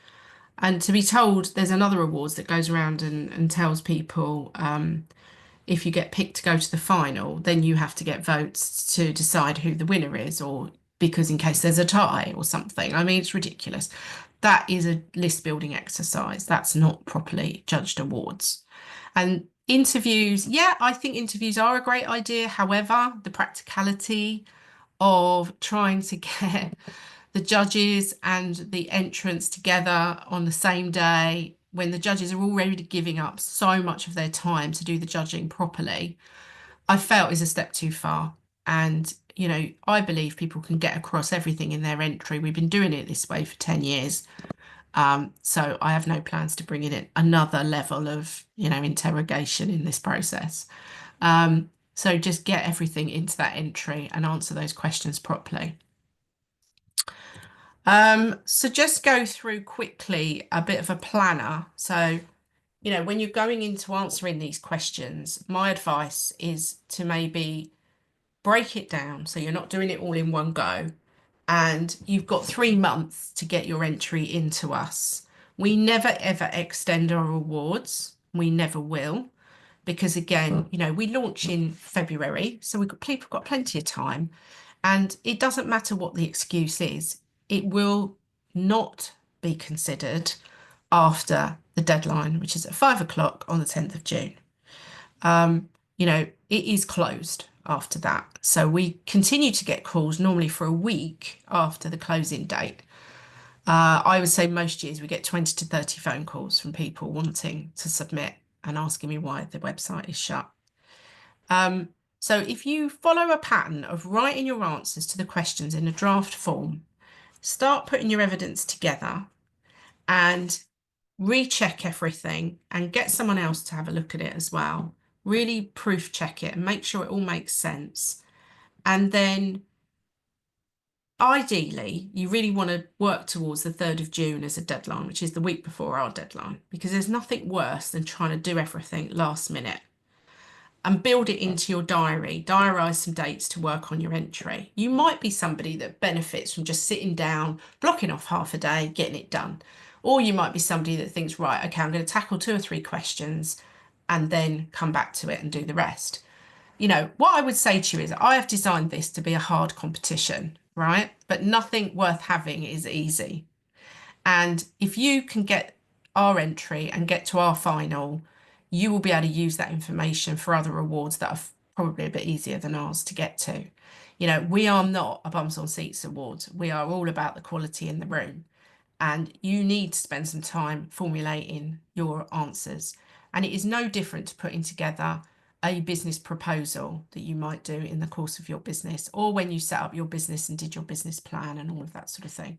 And to be told there's another awards that goes around and tells people if you get picked to go to the final, then you have to get votes to decide who the winner is, or because in case there's a tie or something. I mean, it's ridiculous. That is a list building exercise. That's not properly judged awards. And interviews, yeah, I think interviews are a great idea. However, the practicality of trying to get the judges and the entrants together on the same day when the judges are already giving up so much of their time to do the judging properly, I felt is a step too far. And, you know, I believe people can get across everything in their entry. We've been doing it this way for 10 years. So I have no plans to bring in another level of, you know, interrogation in this process. So just get everything into that entry and answer those questions properly. So just go through quickly a bit of a planner. So, you know, when you're going into answering these questions, my advice is to maybe break it down so you're not doing it all in one go. And you've got 3 months to get your entry into us. We never ever extend our awards. We never will. Because again, you know, we launch in February, so people have got plenty of time. And it doesn't matter what the excuse is, it will not be considered after the deadline, which is at 5 o'clock on the 10th of June. You know, it is closed after that. So we continue to get calls normally for a week after the closing date. I would say most years we get 20 to 30 phone calls from people wanting to submit and asking me why the website is shut. So if you follow a pattern of writing your answers to the questions in a draft form, start putting your evidence together and recheck everything and get someone else to have a look at it as well. Really proof check it and make sure it all makes sense. And then ideally, you really want to work towards the 3rd of June as a deadline, which is the week before our deadline, because there's nothing worse than trying to do everything last minute. And build it into your diary, diarise some dates to work on your entry. You might be somebody that benefits from just sitting down, blocking off half a day, getting it done. Or you might be somebody that thinks, right, okay, I'm going to tackle 2 or 3 questions and then come back to it and do the rest. You know, what I would say to you is I have designed this to be a hard competition, right? But nothing worth having is easy. And if you can get our entry and get to our final, you will be able to use that information for other awards that are probably a bit easier than ours to get to. You know, we are not a bums on seats awards. We are all about the quality in the room. And you need to spend some time formulating your answers. And it is no different to putting together a business proposal that you might do in the course of your business, or when you set up your business and did your business plan and all of that sort of thing.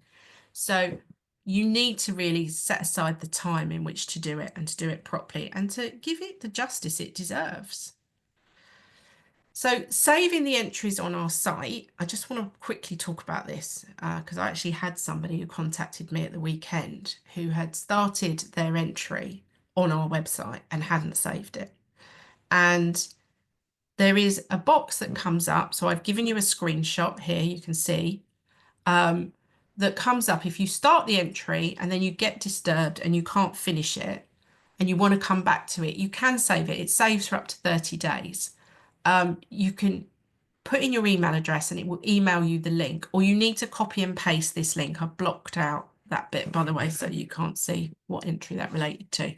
So you need to really set aside the time in which to do it and to do it properly and to give it the justice it deserves. So saving the entries on our site, I just want to quickly talk about this because I actually had somebody who contacted me at the weekend who had started their entry on our website and hadn't saved it. And there is a box that comes up. So I've given you a screenshot here, you can see, that comes up if you start the entry and then you get disturbed and you can't finish it and you want to come back to it, you can save it. It saves for up to 30 days. You can put in your email address and it will email you the link, or you need to copy and paste this link. I've blocked out that bit, by the way, so you can't see what entry that related to.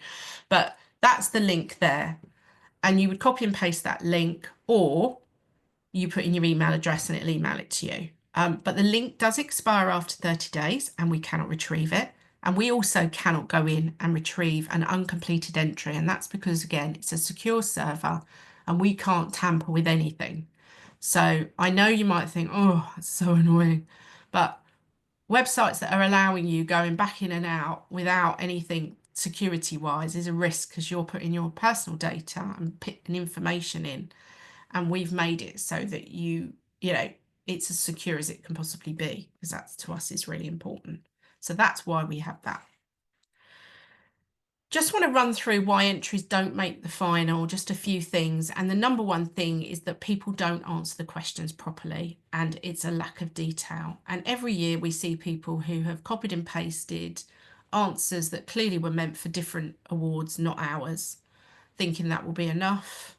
But that's the link there. And you would copy and paste that link, or you put in your email address and it'll email it to you. But the link does expire after 30 days and we cannot retrieve it. And we also cannot go in and retrieve an uncompleted entry. And that's because, again, it's a secure server and we can't tamper with anything. So I know you might think, oh, that's so annoying. But websites that are allowing you going back in and out without anything security wise is a risk because you're putting your personal data and information in. And we've made it so that you know, it's as secure as it can possibly be, because that to us is really important. So that's why we have that. Just want to run through why entries don't make the final, just a few things. And the number one thing is that people don't answer the questions properly, and it's a lack of detail. And every year we see people who have copied and pasted answers that clearly were meant for different awards, not ours, thinking that will be enough.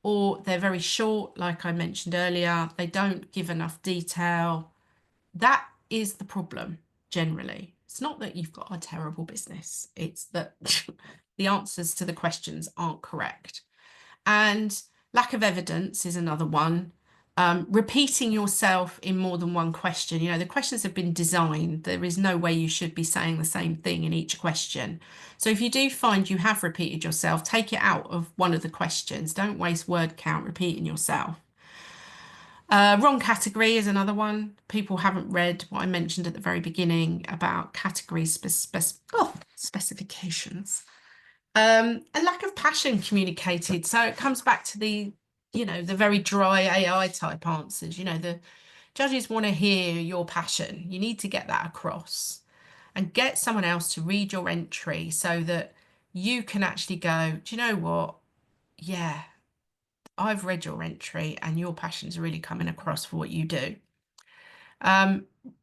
Or they're very short, like I mentioned earlier, they don't give enough detail. That is the problem generally. It's not that you've got a terrible business, it's that the answers to the questions aren't correct. And lack of evidence is another one. Repeating yourself in more than one question. You know, the questions have been designed. There is no way you should be saying the same thing in each question. So if you do find you have repeated yourself, take it out of one of the questions. Don't waste word count repeating yourself. Wrong category is another one. People haven't read what I mentioned at the very beginning about category specifications. A lack of passion communicated. So it comes back to the, you know, the very dry AI type answers. You know, the judges want to hear your passion. You need to get that across and get someone else to read your entry so that you can actually go, do you know what? Yeah, I've read your entry and your passion's really coming across for what you do.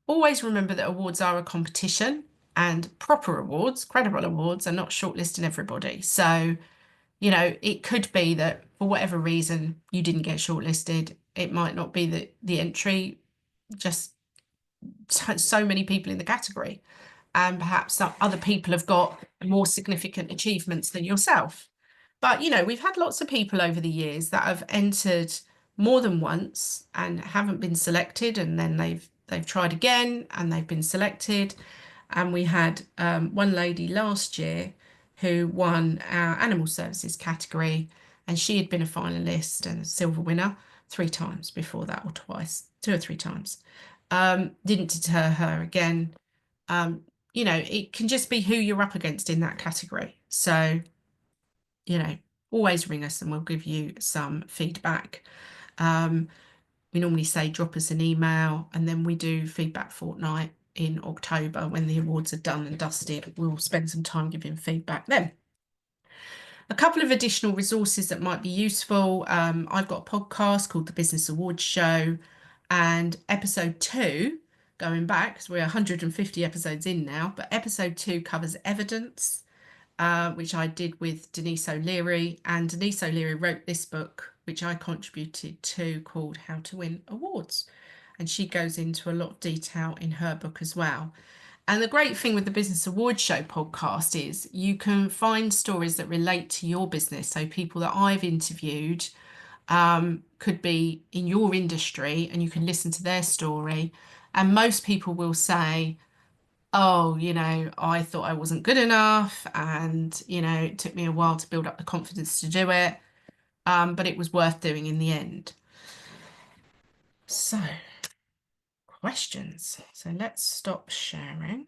Always remember that awards are a competition, and proper awards, credible awards, are not shortlisting everybody. So, you know, it could be that for whatever reason you didn't get shortlisted. It might not be that the entry, just so many people in the category, and perhaps some other people have got more significant achievements than yourself. But, you know, we've had lots of people over the years that have entered more than once and haven't been selected, and then they've tried again and they've been selected. And we had one lady last year who won our animal services category, and she had been a finalist and a silver winner 3 times before that, or twice, 2 or 3 times. Didn't deter her again. You know, it can just be who you're up against in that category. So, you know, always ring us and we'll give you some feedback. We normally say drop us an email, and then we do feedback fortnight in October when the awards are done and dusted. We'll spend some time giving feedback then. A couple of additional resources that might be useful. I've got a podcast called The Business Awards Show, and episode 2, going back, because we're 150 episodes in now, but episode 2 covers evidence, which I did with Denise O'Leary. And Denise O'Leary wrote this book, which I contributed to, called How to Win Awards. And she goes into a lot of detail in her book as well. And the great thing with the Business Awards Show podcast is you can find stories that relate to your business. So people that I've interviewed could be in your industry, and you can listen to their story. And most people will say, oh, you know, I thought I wasn't good enough, and, you know, it took me a while to build up the confidence to do it, but it was worth doing in the end. So, questions. So let's stop sharing.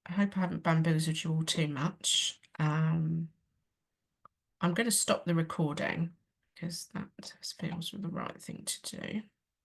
I hope I haven't bamboozled you all too much. I'm going to stop the recording because that feels the right thing to do.